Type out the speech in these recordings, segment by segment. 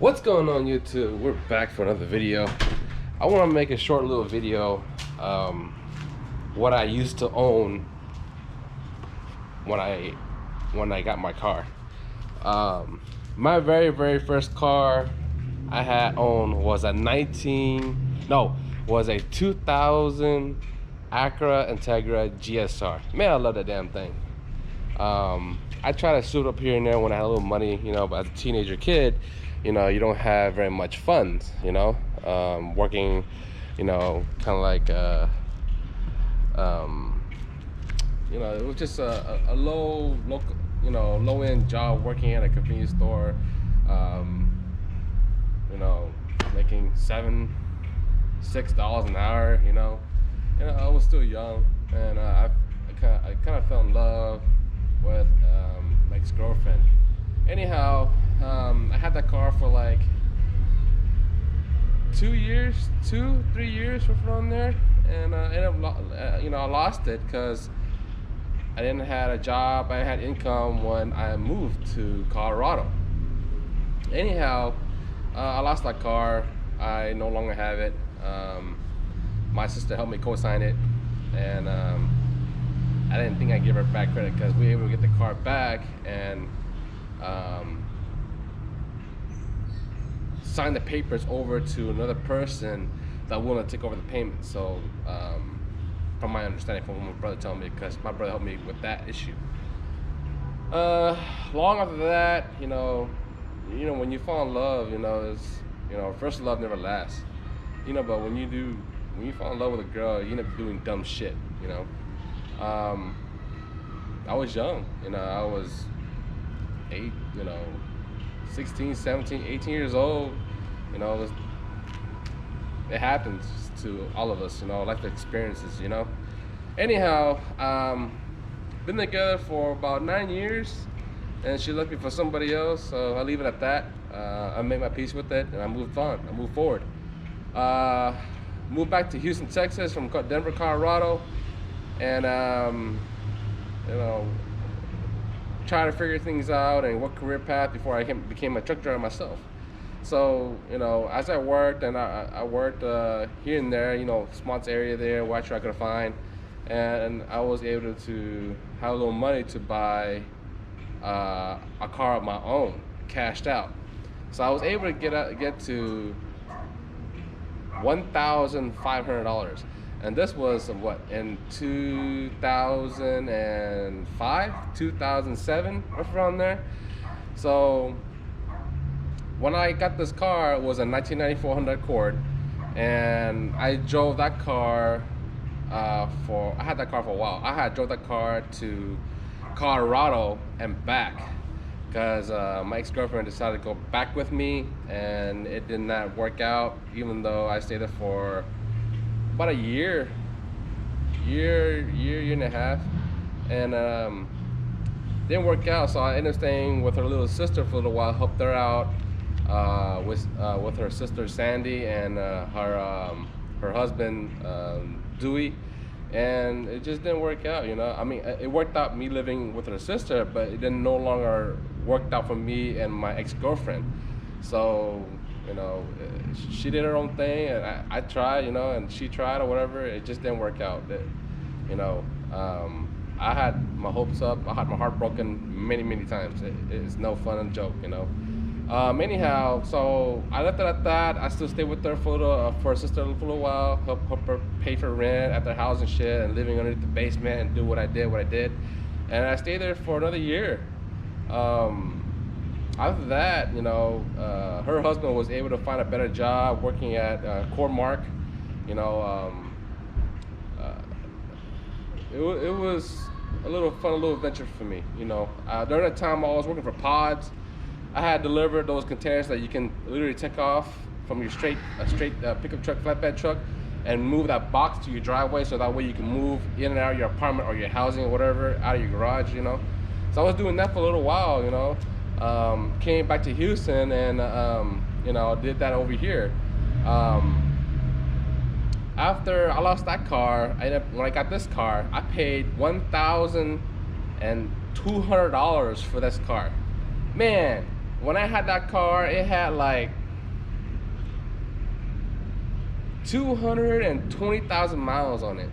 What's going on, YouTube? We're back for another video. I want to make a short little video, what I used to own when I got my car. My very first car I had owned was a 2000 Acura Integra GSR. Man, I love that damn thing. I try to suit up here and there when I had a little money, but as a teenager kid, you don't have very much funds, working, kind of like, it was just a low-end job working at a convenience store, making $6 an hour, I was still young, and I kind of fell in love with my ex-girlfriend. Anyhow, I had that car for like 3 years around there, and I ended up, I lost it because I didn't have a job. I had income when I moved to Colorado. Anyhow, I lost that car. I no longer have it. My sister helped me co-sign it, and I didn't think I'd give her back credit because we were able to get the car back and sign the papers over to another person that willing to take over the payment. So from my understanding, from what my brother told me, because my brother helped me with that issue. Long after that, when you fall in love, first love never lasts, but when you fall in love with a girl, you end up doing dumb shit. I was young, I was 16, 17, 18 years old. It happens to all of us, life experiences, Anyhow, been together for about 9 years, and she left me for somebody else, so I'll leave it at that. I made my peace with it, and I moved on. I moved forward. Moved back to Houston, Texas from Denver, Colorado, and try to figure things out and what career path before I became a truck driver myself. So, as I worked, and I worked here and there, small area there, what I could find, and I was able to have a little money to buy a car of my own, cashed out. So I was able to get to $1,500. And this was what, in 2005, 2007, around there. So when I got this car, it was a 1994 Honda Accord, and I drove that car I had that car for a while. I had drove that car to Colorado and back because my ex-girlfriend decided to go back with me, and it did not work out, even though I stayed there for about a year and a half, and didn't work out. So I ended up staying with her little sister for a little while, helped her out with her sister Sandy and her husband Dewey, and it just didn't work out. I mean, it worked out me living with her sister, but it didn't no longer worked out for me and my ex-girlfriend. So she did her own thing, and I tried, and she tried or whatever. It just didn't work out. I had my hopes up. I had my heart broken many times. It's no fun and joke, Anyhow, so I left it at that. I still stayed with her for her sister for a little while, help her pay for rent at their house and shit, and living underneath the basement and do what I did. And I stayed there for another year. After that, her husband was able to find a better job working at Core-Mark. It was a little adventure for me. During that time, I was working for Pods. I had delivered those containers that you can literally take off from your straight pickup truck, flatbed truck, and move that box to your driveway, so that way you can move in and out of your apartment or your housing or whatever, out of your garage. So I was doing that for a little while. Came back to Houston and did that over here. After I lost that car, when I got this car, I paid $1,200 for this car. Man, when I had that car, it had like 220,000 miles on it.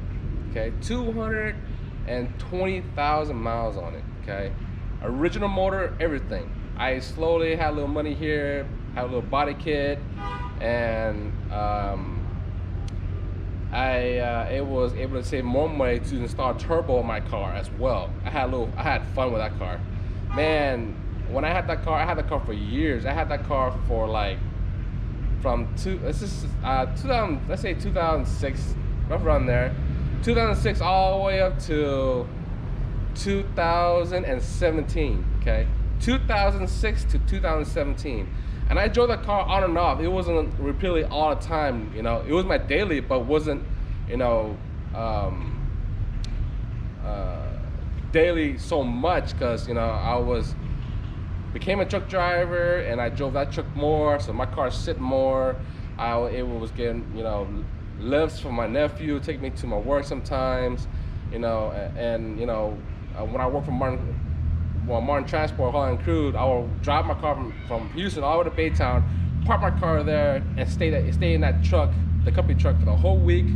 Okay, 220,000 miles on it. Okay, original motor, everything. I slowly had a little money here, had a little body kit, and I was able to save more money to install turbo in my car as well. I had fun with that car, man. When I had that car, I had that car for years. I had that car for like let's say 2006, rough around there, 2006 all the way up to 2017. Okay, 2006 to 2017. And I drove that car on and off. It wasn't repeatedly all the time, you know. It was my daily, but wasn't, you know, daily so much, because, you know, became a truck driver, and I drove that truck more, so my car sit more. I was getting, you know, lifts from my nephew, take me to my work sometimes, you know, and you know, when I worked for Martin Transport, Holland Crude, I will drive my car from Houston all the way to Baytown, park my car there, and stay in that truck, the company truck, for the whole week.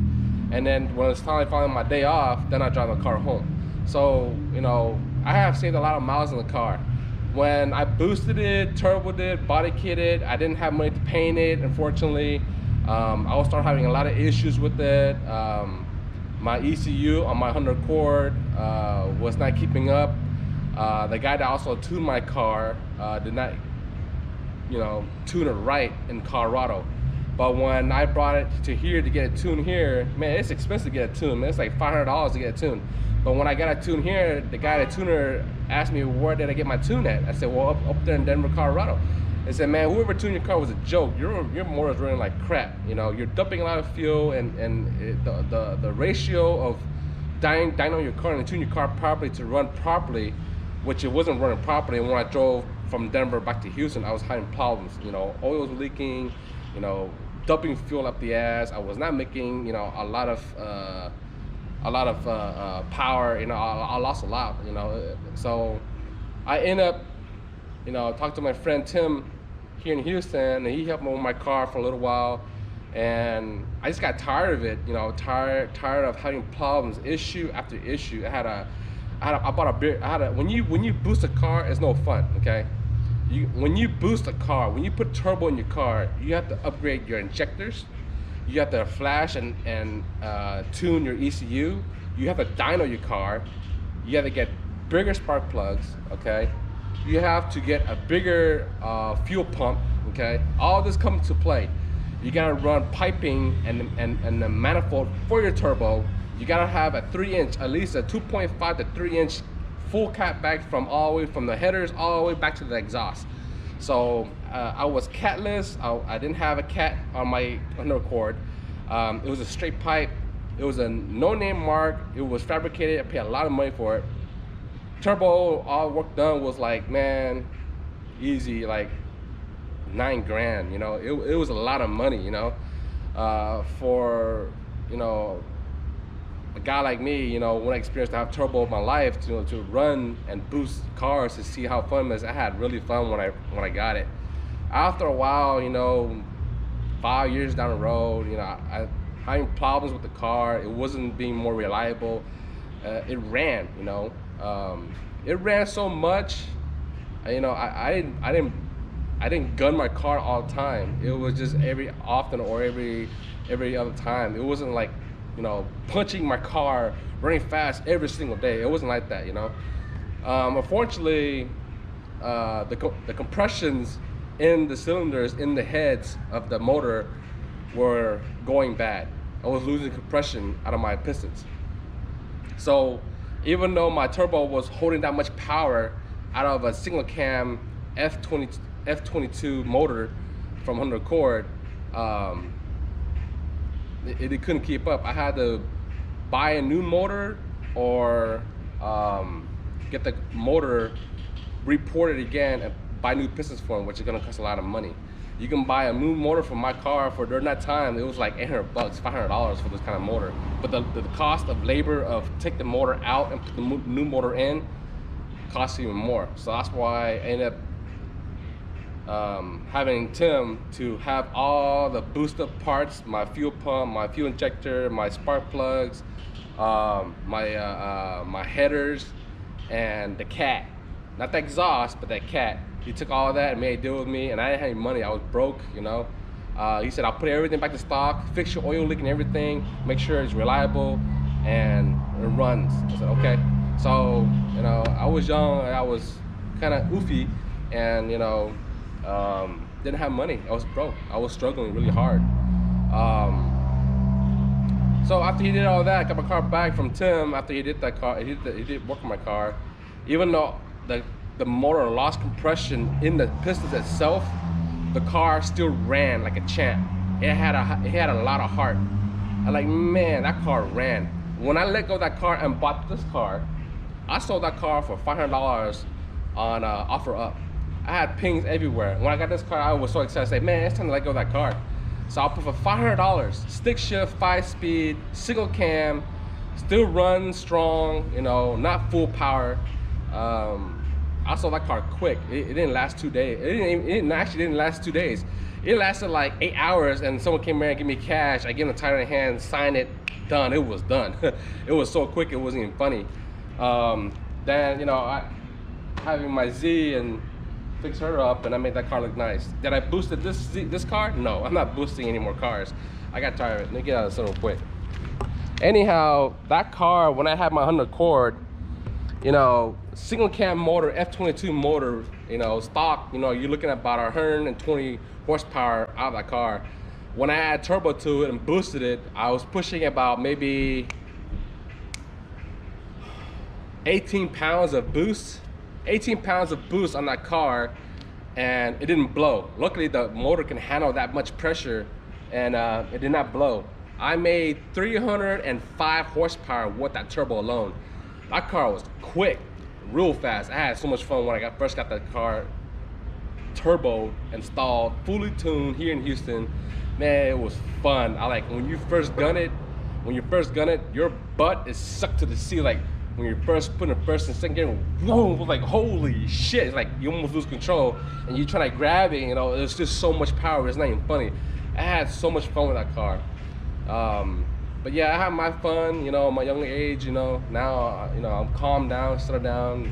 And then when it's finally my day off, then I drive my car home. So, you know, I have saved a lot of miles in the car. When I boosted it, turboed it, body kitted, I didn't have money to paint it, unfortunately. I will start having a lot of issues with it. My ECU on my 100 Accord was not keeping up. The guy that also tuned my car did not, you know, tune it right in Colorado. But when I brought it to here to get it tuned here, man, it's expensive to get it tuned, man. It's like $500 to get it tuned. But when I got it tuned here, the guy, the tuner, asked me, where did I get my tune at? I said, well, up there in Denver, Colorado. They said, man, whoever tuned your car was a joke. Your motor's running like crap. You know, you're dumping a lot of fuel, and the ratio of dyno your car and tune your car properly to run properly, which it wasn't running properly. And when I drove from Denver back to Houston, I was having problems. You know, oil was leaking, you know, dumping fuel up the ass. I was not making, you know, a lot of power. You know, I lost a lot, you know. So I end up, you know, talked to my friend Tim here in Houston, and he helped me with my car for a little while. And I just got tired of it, you know, tired of having problems, issue after issue. When you boost a car, it's no fun, okay? When you boost a car, when you put turbo in your car, you have to upgrade your injectors. You have to flash and tune your ECU. You have to dyno your car. You have to get bigger spark plugs, okay? You have to get a bigger fuel pump, okay? All this comes to play. You gotta run piping and the manifold for your turbo. You gotta have a 3-inch, at least a 2.5 to 3-inch full cat back from all the way from the headers all the way back to the exhaust. So I was catless. I didn't have a cat on my undercord. It was a straight pipe. It was a no-name mark. It was fabricated. I paid a lot of money for it. Turbo, all work done was like, man, easy, like $9 grand. You know, it was a lot of money. You know, for, you know, a guy like me, you know, when I experienced to have turbo in my life, to, you know, to run and boost cars to see how fun it is. I had really fun when I got it. After a while, you know, 5 years down the road, you know, I having problems with the car. It wasn't being more reliable. It ran, you know, it ran so much. You know, I didn't gun my car all the time. It was just every often or every other time. It wasn't like, you know, punching my car, running fast every single day. It wasn't like that, you know. Unfortunately, the compressions in the cylinders, in the heads of the motor were going bad. I was losing compression out of my pistons. So even though my turbo was holding that much power out of a single cam F22 motor from 100 Accord, it couldn't keep up. I had to buy a new motor or get the motor reported again and buy new pistons for them, which is gonna cost a lot of money. You can buy a new motor for my car for, during that time, it was like $800, $500 for this kind of motor. But the cost of labor of take the motor out and put the new motor in costs even more. So that's why I ended up having Tim to have all the booster parts, my fuel pump, my fuel injector, my spark plugs, my headers, and the cat. Not the exhaust, but that cat. He took all of that and made a deal with me, and I didn't have any money. I was broke, you know. He said, I'll put everything back to stock, fix your oil leak and everything, make sure it's reliable, and it runs. I said, okay. So, you know, I was young, I was kind of oofy, and, you know, didn't have money. I was broke. I was struggling really hard. So after he did all that, I got my car back from Tim. After he did that car, he did work on my car. Even though the motor lost compression in the pistons itself, the car still ran like a champ. It had a lot of heart. I'm like, man, that car ran. When I let go of that car and bought this car, I sold that car for $500 on OfferUp. I had pings everywhere. When I got this car, I was so excited. I said, man, it's time to let go of that car. So I'll put for $500, stick shift, 5-speed, single cam, still runs strong, you know, not full power. I sold that car quick. It didn't last 2 days. It actually didn't last 2 days. It lasted like 8 hours, and someone came in and gave me cash. I gave them a title in hand, sign it, done. It was done. It was so quick, it wasn't even funny. Then, you know, having my Z and fix her up, and I made that car look nice. Did I boosted this car? No, I'm not boosting any more cars. I got tired of it. Let me get out of this real quick. Anyhow, that car, when I had my Honda Accord, you know, single cam motor, F22 motor, you know, stock, you know, you're looking at about 120 horsepower out of that car. When I add turbo to it and boosted it, I was pushing about maybe 18 pounds of boost. 18 pounds of boost on that car, and it didn't blow. Luckily, the motor can handle that much pressure, and it did not blow. I made 305 horsepower with that turbo alone. That car was quick, real fast. I had so much fun when I first got that car turbo installed, fully tuned here in Houston. Man, it was fun. I like when you first gun it. When you first gun it, your butt is sucked to the sea. Like when you're first putting the first and second gear, whoa, like holy shit. It's like you almost lose control and you try to grab it, you know, it's just so much power, it's not even funny. I had so much fun with that car. But yeah, I had my fun, you know, my young age, you know, now, you know, I'm calmed down, settled down,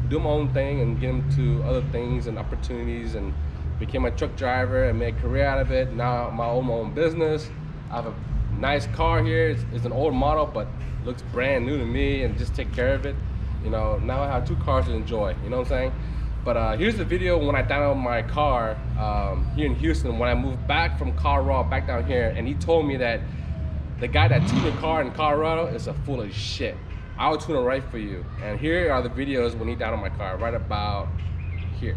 do my own thing and get into other things and opportunities, and became a truck driver and made a career out of it. Now I own my own business. I have a nice car here. It's an old model, but looks brand new to me, and just take care of it. You know, now I have 2 cars to enjoy, you know what I'm saying? But here's the video when I downloaded my car here in Houston, when I moved back from Colorado back down here, and he told me that the guy that tuned the car in Colorado is a full of shit. I'll tune it right for you. And here are the videos when he downloaded my car, right about here.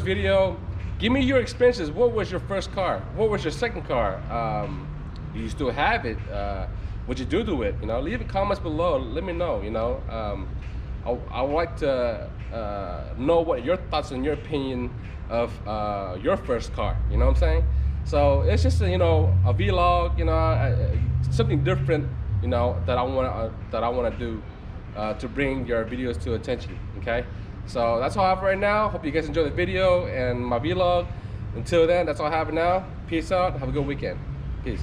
video, give me your experiences. What was your first car? What was your second car? Do you still have it? What you do to it? You know, leave the comments below. Let me know. You know, I would like to know what your thoughts and your opinion of your first car. You know what I'm saying? So it's just a, you know, a vlog. You know, something different. You know, that I want to do to bring your videos to attention. Okay. So that's all I have right now. Hope you guys enjoy the video and my vlog. Until then, that's all I have now. Peace out. Have a good weekend. Peace.